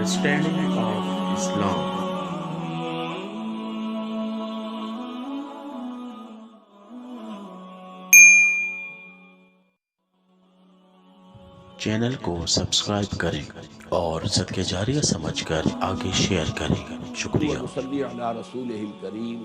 Understanding of Islam. Channel کو subscribe کریں اور صدقہ جاریہ سمجھ کر آگے شیئر کریں. شکریہ. ونصلی علی رسولہ الکریم.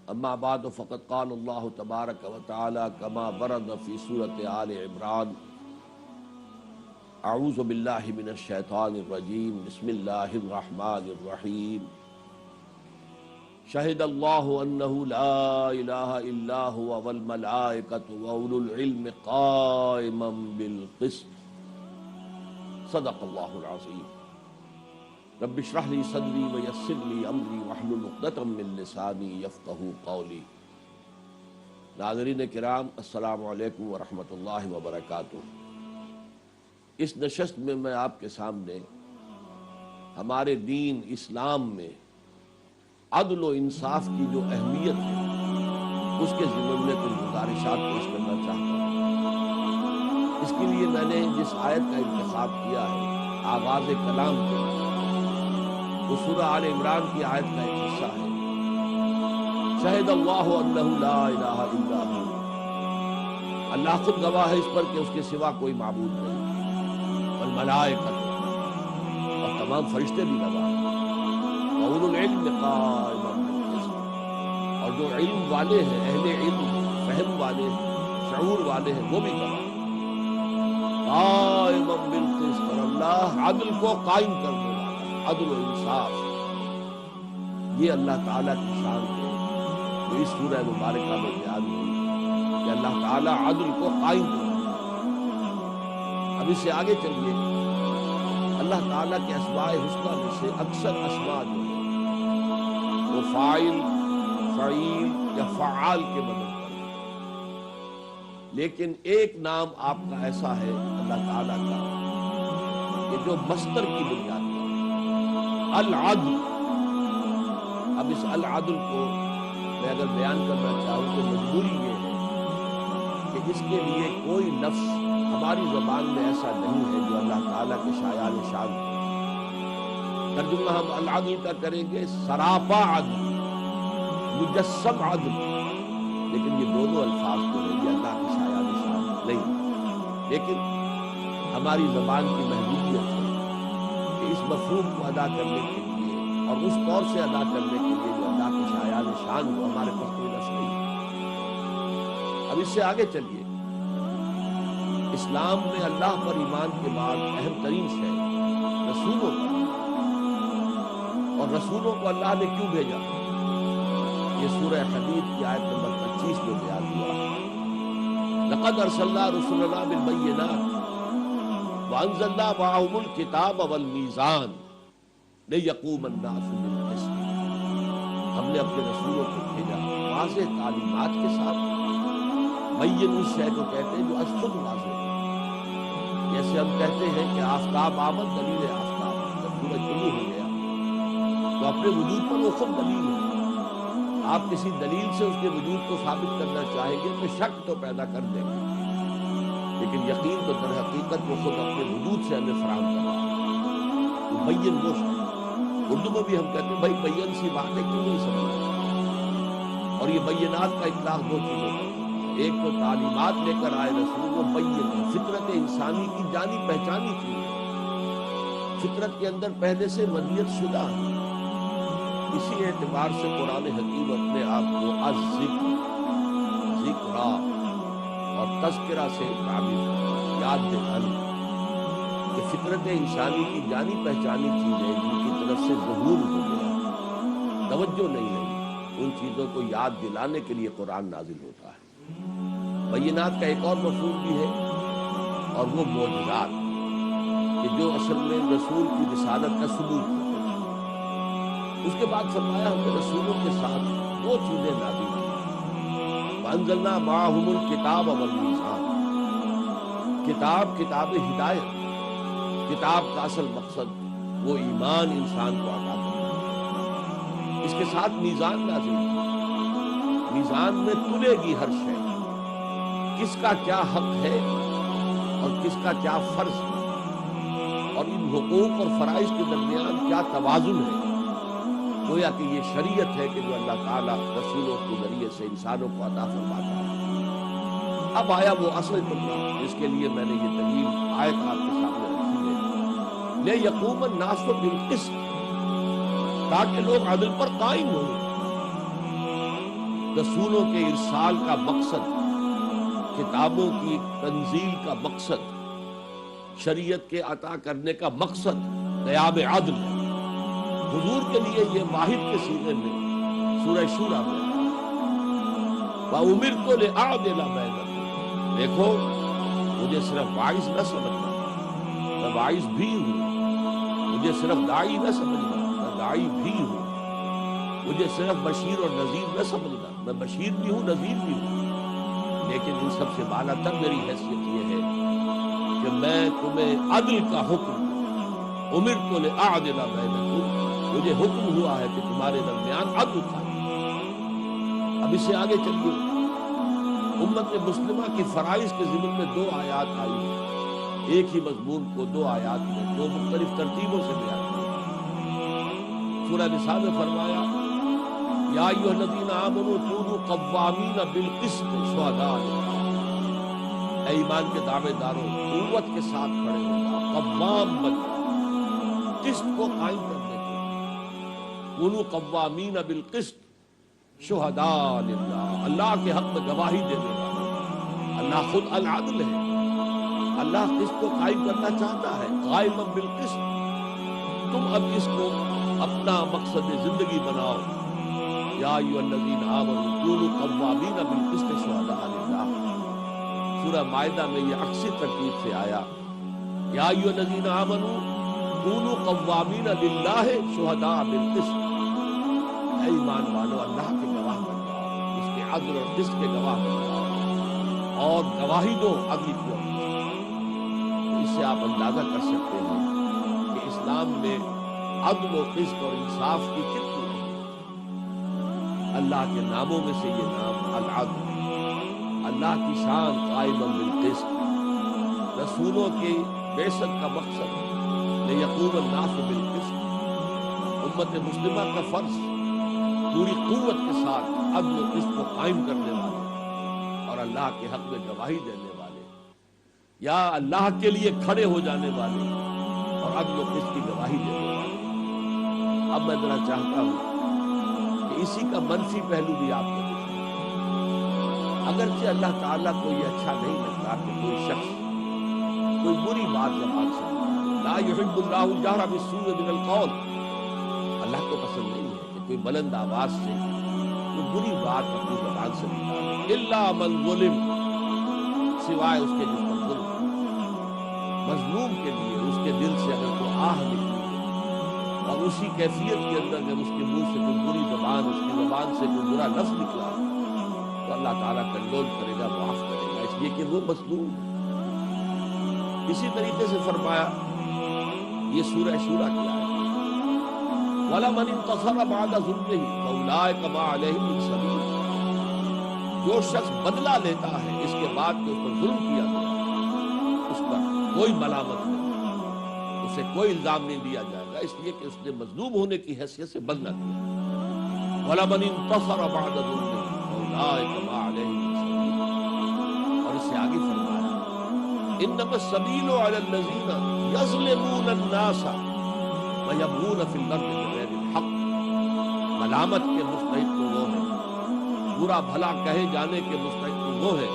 اما بعد فقد قال اللہ تبارک و تعالی کما ورد فی سورۃ آل عمران. اعوذ باللہ من الشیطان الرجیم. بسم اللہ الرحمن الرحیم. شہد اللہ انہ لا الہ الا هو والملائکۃ واولو العلم قائما بالقسط. صدق اللہ العظیم. رب اشرح لی صدری ویسر لی امری واحلل عقدۃ من لسانی یفقہوا قولی. ناظرین کرام، السلام علیکم ورحمۃ اللہ وبرکاتہ. اس نشست میں میں آپ کے سامنے ہمارے دین اسلام میں عدل و انصاف کی جو اہمیت ہے اس کے ضمن میں کچھ گزارشات پیش کرنا چاہتا ہوں. اس کے لیے میں نے جس آیت کا انتخاب کیا ہے آغاز کلام کے، وہ سورہ آل عمران کی آیت کا ایک حصہ ہے. شہد اللہ انہ لا الہ الا ہو. اللہ خود گواہ ہے اس پر کہ اس کے سوا کوئی معبود نہیں. والملائکۃ، اور تمام فرشتے بھی گواہ ہیں. واولو العلم قائما بالقسط، اور جو علم والے ہیں، اہل علم، فہم والے ہیں، شعور والے ہیں، وہ بھی گواہ ہیں. قائما بالقسط، اور اللہ عدل کو قائم کرنے والا، عدل و انصاف. یہ اللہ تعالیٰ کی شان ہے جو اس سورہ مبارکہ میں بیان ہوئی کہ اللہ تعالیٰ عدل کو قائم کرنے والا. اب اس سے آگے چلیے. اللہ تعالیٰ کے اسماء حسنیٰ میں سے اکثر اسماء جو ہیں وہ فاعل، فعیل یا فعال کے بدل پر ہے. لیکن ایک نام آپ کا ایسا ہے اللہ تعالیٰ کا کہ جو مصدر کی بنیاد پر العدل. اب اس العدل کو میں اگر بیان کرنا چاہوں تو مجبوری یہ ہے کہ اس کے لیے کوئی لفظ ہماری زبان میں ایسا نہیں ہے جو اللہ تعالیٰ کے شایان شان ہے. ترجمہ ہم العدل کا کریں گے سراپا عدل، مجسم عدل. لیکن یہ دونوں الفاظ تو ہیں، یہ اللہ کے شایان شان نہیں. لیکن ہماری زبان کی محدودیت ہے کہ اس مفہوم کو ادا کرنے کے لیے اور اس طور سے ادا کرنے کے لیے جو اللہ کے شایان شان ہو ہمارے پاس کوئی لفظ نہیں. اب اس سے آگے چلیے. اسلام میں اللہ پر ایمان کے بعد اہم ترین شے رسولوں پر، اور رسولوں کو اللہ نے کیوں بھیجا؟ یہ سورہ حدید کی آیت نمبر 25 میں بیان ہوا. لقد ارسلنا رسلنا بالبینات وانزلنا معهم الکتاب والمیزان لیقوم الناس بالقسط. ہم نے اپنے رسولوں کو بھیجا واضح تعلیمات کے ساتھ. بین اس شے کو کہتے ہیں جو از خود واضح ہے. جیسے ہم کہتے ہیں کہ آفتاب آمد، دلیل آفتاب. جب سورج طلوع ہو گیا تو اپنے وجود پر وہ خود دلیل ہے. آپ کسی دلیل سے اس کے وجود کو ثابت کرنا چاہیں گے تو شک تو پیدا کر دیں گے، لیکن یقین تو در حقیقت وہ خود اپنے وجود سے ہمیں فراہم کر رہا ہے. تو بین وہ شے. اردو میں بھی ہم کہتے ہیں بھائی بین سی باتیں کیوں نہیں سمجھ. اور یہ بینات کا اطلاق دو چیزوں پر. ایک تو تعلیمات لے کر آئے رسول، وہ بین فطرت انسانی کی جانی پہچانی چیز ہے. فطرت کے اندر پہلے سے ودیت شدہ ہے. اسی اعتبار سے قرآن حکیم اپنے آپ کو الذکر، ذکرا اور تذکرہ سے تعبیر کرتا، یاد دلانا. کہ فطرت انسانی کی جانی پہچانی چیزیں جن کی طرف سے ظہور ہو گیا، توجہ نہیں رہی، ان چیزوں کو یاد دلانے کے لیے قرآن نازل ہوتا ہے. بینات کا ایک اور مفہوم بھی ہے اور وہ معجزات، کہ جو اصل میں رسول کی رسالت کا ثبوت ہوتے ہیں. اس کے بعد فرمایا ہم نے رسولوں کے ساتھ دو چیزیں نازل کی. وانزلنا معهم الکتاب والمیزان. کتاب ہدایت. کتاب کا اصل مقصد وہ ایمان انسان کو عطا کرنا. اس کے ساتھ میزان نازل کی. میزان میں تلے گی ہر شے، کس کا کیا حق ہے اور کس کا کیا فرض ہے. اور ان حقوق اور فرائض کے درمیان کیا توازن ہے۔ گویا کہ یہ شریعت ہے کہ جو اللہ تعالیٰ رسولوں کے ذریعے سے انسانوں کو عطا فرماتا ہے۔ اب آیا وہ اصل جملہ جس کے لیے میں نے یہ طویل آیت آپ کے سامنے رکھی ہے، لِیَقُومَ النَّاسُ بِالْقِسْطِ، تاکہ لوگ عدل پر قائم ہوں۔ رسولوں کے ارسال کا مقصد، کتابوں کی تنزیل کا مقصد، شریعت کے عطا کرنے کا مقصد قیام عدل ہے۔ حضور کے لیے یہ واحد کے صیغے میں سورہ شورى میں وَأُمِرْتُ لِأَعْدِلَ بَيْنَكُمْ، دیکھو مجھے صرف واعظ نہ سمجھنا، میں واعظ بھی ہوں، مجھے صرف داعی نہ سمجھنا، میں داعی بھی ہوں، مجھے صرف بشیر اور نذیر نہ سمجھنا، میں بشیر بھی ہوں، نذیر بھی ہوں، لیکن ان سب سے بالا تر میری حیثیت یہ ہے کہ میں تمہیں عدل کا حکم، امرت لأعدل بینکم، مجھے حکم ہوا ہے کہ تمہارے درمیان عدل قائم۔ اب اس سے آگے چلیے، امت مسلمہ کی فرائض کے ضمن میں 2 آیات آئی ہیں، ایک ہی مضمون کو 2 آیات میں 2 مختلف ترتیبوں سے بیان کیا۔ سورہ نساء میں فرمایا یا ایھا الذین آمنوا کونوا قوامین بالقسط شہداء للہ، اے ایمان کے دعوے داروں قوت کے ساتھ کھڑے ہونا، قوام بن قسط کو قائم کرنے کے، کونوا قوامین بالقسط شہداء للہ، اللہ کے حق میں گواہی دینے والا۔ اللہ خود العدل ہے، اللہ قسط کو قائم کرنا چاہتا ہے، قائم بالقسط۔ تم اب اس کو اپنا مقصد زندگی بناؤ، یا ایھا الذین آمنوا کونوا قوامین بالقسط شہداء للہ۔ سورہ مائدہ میں یہ عکسی ترتیب سے آیا، یا ایھا الذین آمنوا کونوا قوامین للہ شہداء بالقسط، اے ایمان والو اللہ کے گواہ بن جاؤ، اس کے عدل اور قسط کے گواہ بن جاؤ اور گواہی دو عدل کی۔ اس سے آپ اندازہ کر سکتے ہیں کہ اسلام میں عدل و قسط اور انصاف کی کتنی اللہ کے ناموں میں سے یہ نام العدل، اللہ کی شان قائم بالقسط، رسولوں کی بعثت کا مقصد لِیَقُومَ النَّاسُ بِالْقِسْطِ، امت مسلمہ کا فرض پوری قوت کے ساتھ عدل و قسط کو قائم کرنے والے اور اللہ کے حق میں گواہی دینے والے، یا اللہ کے لیے کھڑے ہو جانے والے اور عدل و قسط کی گواہی دینے والے۔ اب میں ذرا چاہتا ہوں کہ اسی کا منفی پہلو بھی آپ کو دکھاؤں۔ اگرچہ اللہ تعالیٰ کو یہ اچھا نہیں لگتا کہ کوئی شخص کوئی بری بات زبان سے نکالے، لا يحب اللہ الجہر بالسوء من القول، اللہ کو پسند نہیں ہے کہ کوئی بلند آواز سے کوئی بری بات اپنی زبان سے نکالے، الا من ظلم، سوائے اس کے جس پر ظلم، مظلوم کے لیے اس کے دل سے اگر کوئی آہ نکلی اور اسی کیفیت کے اندر جب اس کے منہ سے کوئی بری زبان، اس کی زبان سے کوئی برا لفظ نکلا تو اللہ تعالیٰ کنٹرول کرے گا، معاف کرے گا، اس لیے کہ وہ مظلوم ہے۔ اسی طریقے سے فرمایا، یہ سورہ شورى کی آیت، وَلَمَنِ انتَصَرَ بَعْدَ ظُلْمِهِ فَأُولَٰئِكَ مَا عَلَيْهِم مِّن سَبِيلٍ، جو شخص بدلہ لیتا ہے اس کے بعد کہ اس پر ظلم کیا گیا، اس پر کوئی ملامت نہیں، اسے کوئی الزام نہیں دیا جائے گا، اس لیے کہ اس نے مظلوم ہونے کی حیثیت سے بدلہ لیا۔ وَلَمَنِ انتَصَرَ بَعْدَ ظُلْمِهِ فَأُولَٰئِكَ مَا عَلَيْهِم مِّن سَبِيلٍ، اور اس سے آگے فرمایا إِنَّمَا السَّبِيلُ عَلَى الَّذِينَ يَظْلِمُونَ النَّاسَ وَيَبْغُونَ فِي الْأَرْضِ بِغَيْرِ الْحَقِّ، ملامت کے مستحق تو وہ ہے، برا بھلا کہے جانے کے مستحق تو وہ ہے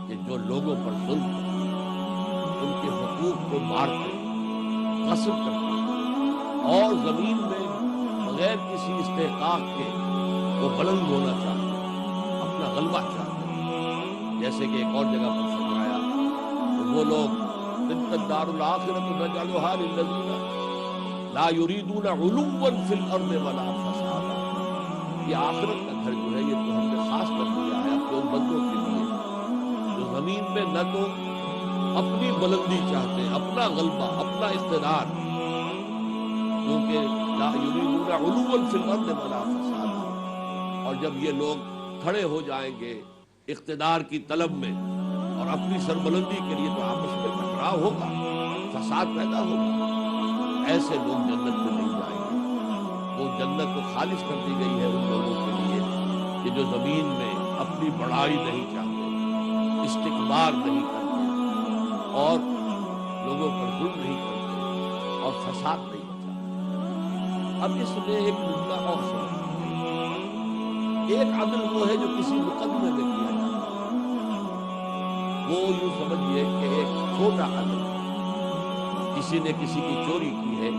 کہ جو لوگوں پر ظلم کرتے، ان کے حقوق کو مارتے، غصب کرتے اور زمین میں بغیر کسی استحقاق کے وہ بلند ہونا چاہتے، اپنا غلبہ چاہتے، جیسے کہ ایک اور جگہ پر فرمایا کہ وہ لوگ تلک الدار الآخرۃ نجعلھا للذین لا یریدون علوا فی الارض ولا فسادا، یہ آخرت کا گھر جو ہے یہ تو ہم نے خاص کر دیا ہے اپنے ان بندوں کے لیے جو زمین میں نہ تو اپنی بلندی چاہتے ہیں، اپنا غلبہ، اپنا اقتدار، کیونکہ لا یریدون علوا فی الارض ولا فسادا، اور جب یہ لوگ کھڑے ہو جائیں گے اقتدار کی طلب میں اور اپنی سربلندی کے لیے تو آپس میں ٹکراؤ ہوگا، فساد پیدا ہوگا، ایسے لوگ جنت میں نہیں جائیں گے۔ وہ جنت تو خالص کر دی گئی ہے ان لوگوں کے لیے کہ جو زمین میں اپنی بڑائی نہیں چاہتے، استکبار نہیں کرتے، اور لوگوں پر ظلم نہیں کرتے، اور فساد نہیں مچاتے۔ اب اس میں ایک نقطہ اور سمجھ، ایک عدل وہ ہے جو کسی مقدمے میں کیا جاتا ہے، وہ یوں سمجھیے کہ ایک چھوٹا عدل، کسی نے کسی کی چوری کی ہے،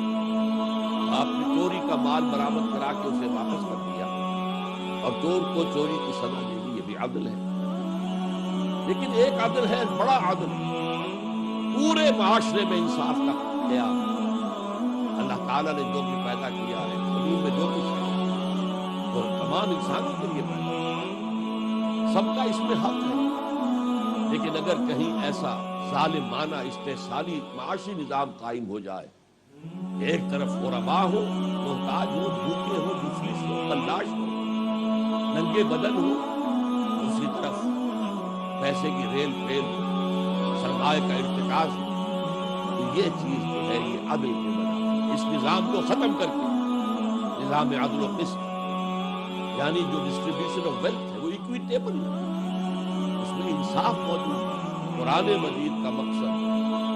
آپ نے چوری کا مال برآمد کرا کے اسے واپس کر دیا اور چور کو چوری کی سزا دے دی، یہ بھی عدل ہے۔ لیکن ایک عدل ہے بڑا عدل، پورے معاشرے میں انصاف کا قیام۔ اللہ تعالیٰ نے جو بھی پیدا کیا ہے، زمین میں جو کچھ ہے، وہ تمام انسانوں کے لیے پیدا ہے، سب کا اس میں حق ہے۔ لیکن اگر کہیں ایسا ظالمانہ استحصالی معاشی نظام قائم ہو جائے، ایک طرف غربا ہو، محتاج ہو، بھوکے ہو، مفلس ہو، فلاش ہو، ننگے بدن ہو، دوسری طرف پیسے کی ریل پھیل ہو، سرمایہ کا ارتکاز ہو، تو یہ چیز جو ہے یہ عدل کے بنا، اس نظام کو ختم کر کے نظام عدل و قسط، یعنی جو ڈسٹریبیوشن آف ویلتھ ہے وہ ایکویٹیبل ہے، اس میں انصاف موجود ہے۔ قرآن مجید کا مقصد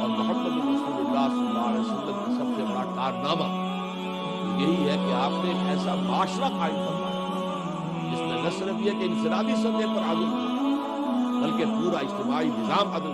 اور محمد رسول اللہ صلی اللہ علیہ وسلم کا سب سے بڑا کارنامہ یہی ہے کہ آپ نے ایک ایسا معاشرہ قائم فرمایا جس میں نہ صرف یہ کہ انفرادی سطح پر عدل تھا، بلکہ پورا اجتماعی نظام عدل